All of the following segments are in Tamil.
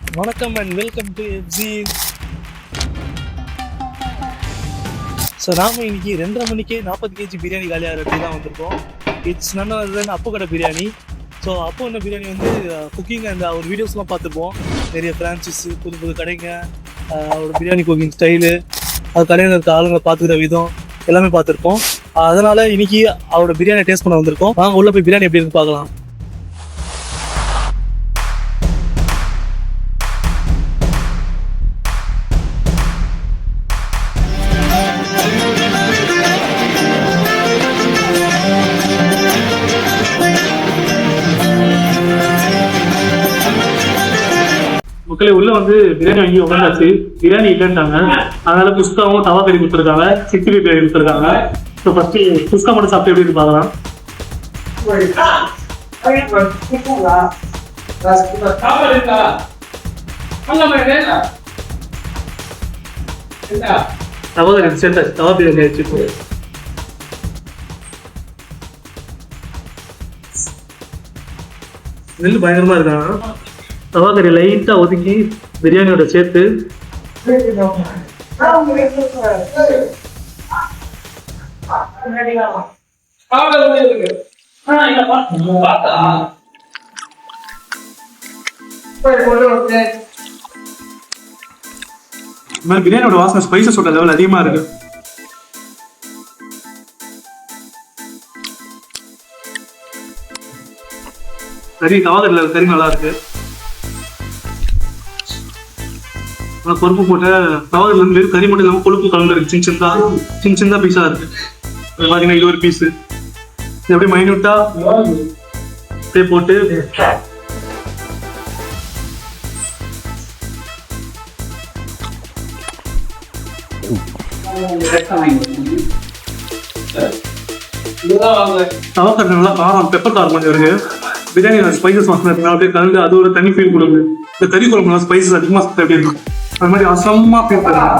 வணக்கம் and welcome to FG. So நாம இன்னைக்கு 2:30 மணிக்கே 40 kg பிரியாணி காலியாகிறதுக்கு தான் வந்திருக்கோம். இட்ஸ் நன் அதர் தென் அப்பு கடை பிரியாணி. ஸோ அப்போ இந்த பிரியாணி வந்து குக்கிங் அந்த ஒரு வீடியோஸ்லாம் பார்த்துப்போம். நிறைய ஃப்ரான்ச்சைஸ், புது புது கடைங்க, ஒரு பிரியாணி குக்கிங் ஸ்டைலு, அது கடையில் இருக்க ஆளுங்களை பார்த்துக்கிற விதம் எல்லாமே பார்த்துருப்போம். அதனால் இன்னைக்கு அவரோட பிரியாணி டேஸ்ட் பண்ண வந்திருக்கோம். வாங்க உள்ளே போய் பிரியாணி எப்படி இருக்கு பார்க்கலாம். மக்களே உள்ள வந்து பிரியாணி வாங்கி உட்காந்தாச்சு. பிரியாணி இல்லைன்ட்டாங்க, அதனால குஸ்காவும் தவா கறி கொடுத்துருக்காங்க, 65 கறி கொடுத்துருக்காங்க. ஸோ ஃபர்ஸ்ட் குஸ்கா மட்டும் சாப்பிட்டு எப்படி இருக்கு பார்க்கலாம். தவா கறி சேர்த்தாச்சு, தவா பிரியாணி ஆயிடுச்சு. நெல் பயங்கரமா இருக்காங்க. தவா கறி லைட்டா ஒதுக்கி பிரியாணியோட சேர்த்து பிரியாணியோட வாசனை ஸ்பைசஸோட லெவல் அதிகமா இருக்கு. கறி தவா கறியில கறி நல்லா இருக்கு. பொறுப்பு போட்ட தவறுல இருந்து வெறும் கறி மட்டும் இல்லாமல் கொழுப்பு கலந்து இருக்கு. சின்ன சின்ன பீஸா இருக்கு. பாத்தீங்கன்னா இது ஒரு பீஸ் அப்படியே மைன்யூட்டா அப்படியே போட்டு தவக்கறி நல்லா காரம், பெப்பர் காரம் கொஞ்சம் இருக்கு. பிரியாணி ஸ்பைசஸ் வாசனை இருக்கு, அப்படியே கலந்து அது ஒரு தனி ஃபீல் கொடுக்குது. இந்த கறி குழம்புலாம் ஸ்பைசஸ் அதிகமாக சாப்பிட்டு எப்படி இருக்கும் அது மாதிரி அசமா ஃபீல் பண்ணுறேன்.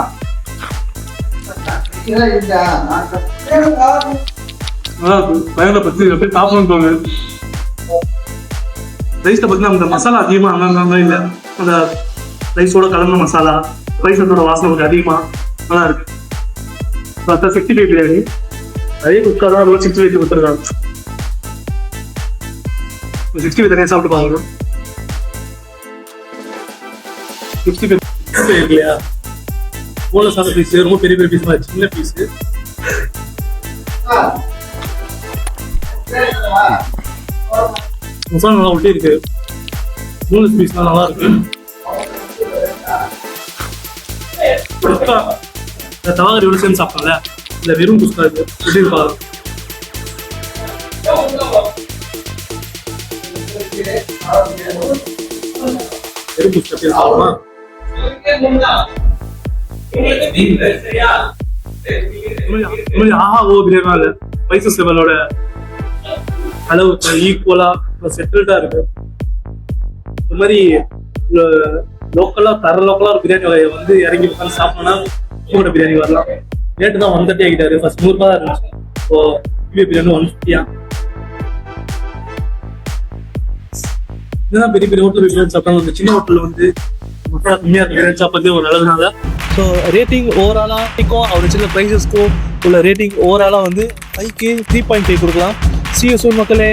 பயங்கர பத்தி அப்படியே சாப்பிடணும் தோணுது. ரைஸை பார்த்தீங்கன்னா அந்த மசாலா அதிகமாக அங்கங்க இல்லை, அந்த ரைஸோட கலந்த மசாலா ஸ்பைசஸோட வாசனை கொஞ்சம் அதிகமாக நல்லா இருக்கு. 65 பிரியாணி அதே குஸ்கா தான் 65 கொடுத்துருக்காங்க. 65 தனியாக சாப்பிட்டு பாருங்க. 65 இல்லையா, போல சாப்பிட்ட பீஸ் ரொம்ப பெரிய பெரிய பீஸ் மாதிரி சின்ன பீஸ். மசாலா நல்லா ஒட்டி இருக்கு. 3 பீஸ் நல்லா இருக்கு. தவறு எவ்வளவு சேர்ந்து சாப்பிடல, இந்த வெறும் குஸ்கா இருக்கு எப்படி இருப்பாங்க. வெறும் குஸ்கா சாப்பிடலாம். ஆஹா ஓ பிரியாணி ஸ்பைசஸ் லெவலோட அளவு ஈக்குவலா செட்டில்டா இருக்கு. இந்த மாதிரி லோக்கலா லோக்கலா ஒரு பிரியாணி வகையை வந்து இறங்கி உட்காந்து சாப்பிட்டோம்னா கூட பிரியாணி வரலாம். ரேட்டு தான் 130 ஆகிட்டாரு. ஃபர்ஸ்ட் 100 ரூபாய் தான் இருந்துச்சு. இப்போ பிரியாணி 150. இதுதான் பெரிய பெரிய ஹோட்டல் பிரியாணி சாப்பிட்டாங்க. இந்த சின்ன ஹோட்டல் வந்து மசாலா கம்மியா இருக்கு, பிரியாணி சாப்பிட்றது ஒரு நல்லதுனால. ஸோ ரேட்டிங் ஓவராலா அவர் சின்ன ப்ரைஸஸ்க்கும் உள்ள ரேட்டிங் ஓவராலா வந்து 5க்கு 3.5 கொடுக்கலாம். See you soon மக்களே.